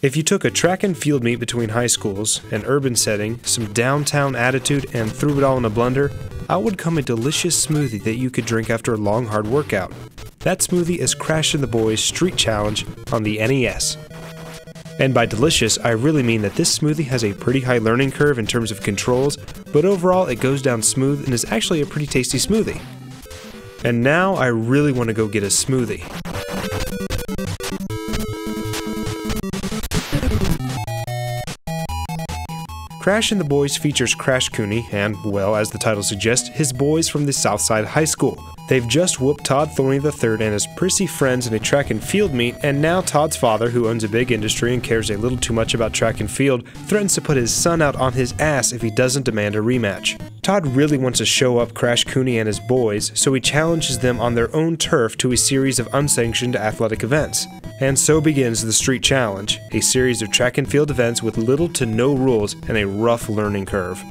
If you took a track and field meet between high schools, an urban setting, some downtown attitude, and threw it all in a blender, out would come a delicious smoothie that you could drink after a long hard workout. That smoothie is Crash and the Boys Street Challenge on the NES. And by delicious, I really mean that this smoothie has a pretty high learning curve in terms of controls, but overall it goes down smooth and is actually a pretty tasty smoothie. And now I really want to go get a smoothie. Crash and the Boys features Crash Cooney and, well, as the title suggests, his boys from the Southside High School. They've just whooped Todd Thornley III and his prissy friends in a track and field meet, and now Todd's father, who owns a big industry and cares a little too much about track and field, threatens to put his son out on his ass if he doesn't demand a rematch. Todd really wants to show up Crash Cooney and his boys, so he challenges them on their own turf to a series of unsanctioned athletic events. And so begins the Street Challenge, a series of track and field events with little to no rules and a rough learning curve.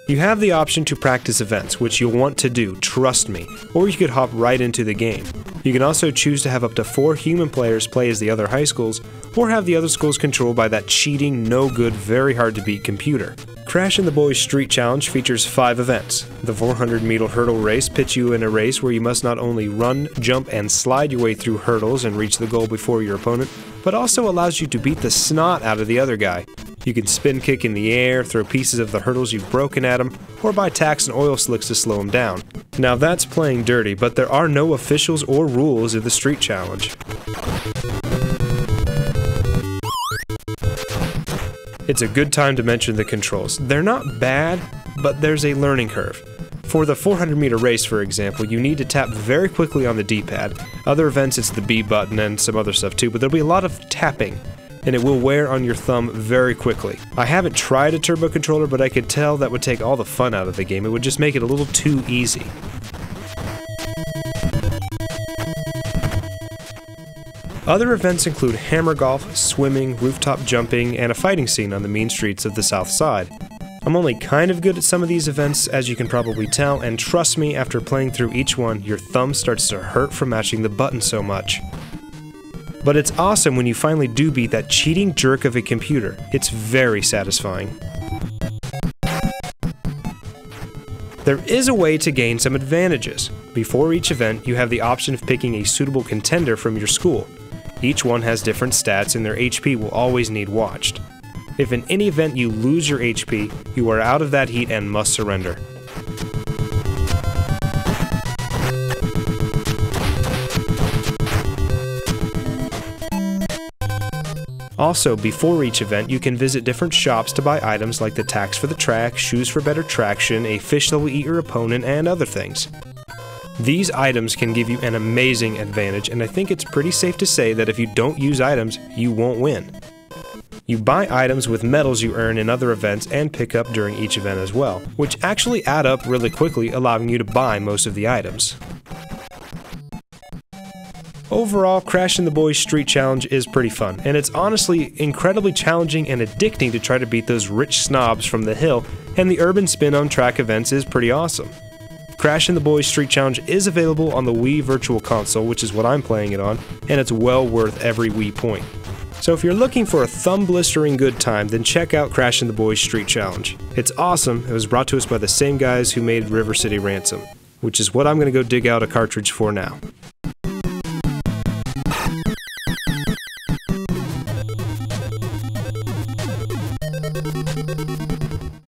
You have the option to practice events, which you'll want to do, trust me, or you could hop right into the game. You can also choose to have up to 4 human players play as the other high schools, or have the other schools controlled by that cheating, no-good, very hard-to-beat computer. Crash and the Boys Street Challenge features 5 events. The 400-meter hurdle race pits you in a race where you must not only run, jump, and slide your way through hurdles and reach the goal before your opponent, but also allows you to beat the snot out of the other guy. You can spin kick in the air, throw pieces of the hurdles you've broken at him, or buy tacks and oil slicks to slow him down. Now that's playing dirty, but there are no officials or rules in the Street Challenge. It's a good time to mention the controls. They're not bad, but there's a learning curve. For the 400-meter race, for example, you need to tap very quickly on the D-pad. Other events, it's the B button and some other stuff too, but there'll be a lot of tapping, and it will wear on your thumb very quickly. I haven't tried a turbo controller, but I could tell that would take all the fun out of the game. It would just make it a little too easy. Other events include hammer golf, swimming, rooftop jumping, and a fighting scene on the mean streets of the South Side. I'm only kind of good at some of these events, as you can probably tell, and trust me, after playing through each one, your thumb starts to hurt from mashing the button so much. But it's awesome when you finally do beat that cheating jerk of a computer. It's very satisfying. There is a way to gain some advantages. Before each event, you have the option of picking a suitable contender from your school. Each one has different stats and their HP will always need watched. If in any event you lose your HP, you are out of that heat and must surrender. Also, before each event, you can visit different shops to buy items like the tacks for the track, shoes for better traction, a fish that will eat your opponent, and other things. These items can give you an amazing advantage, and I think it's pretty safe to say that if you don't use items, you won't win. You buy items with medals you earn in other events and pick up during each event as well, which actually add up really quickly, allowing you to buy most of the items. Overall, Crash and the Boys Street Challenge is pretty fun, and it's honestly incredibly challenging and addicting to try to beat those rich snobs from the hill, and the urban spin on track events is pretty awesome. Crash and the Boys Street Challenge is available on the Wii Virtual Console, which is what I'm playing it on, and it's well worth every Wii point. So if you're looking for a thumb-blistering good time, then check out Crash and the Boys Street Challenge. It's awesome. It was brought to us by the same guys who made River City Ransom, which is what I'm going to go dig out a cartridge for now.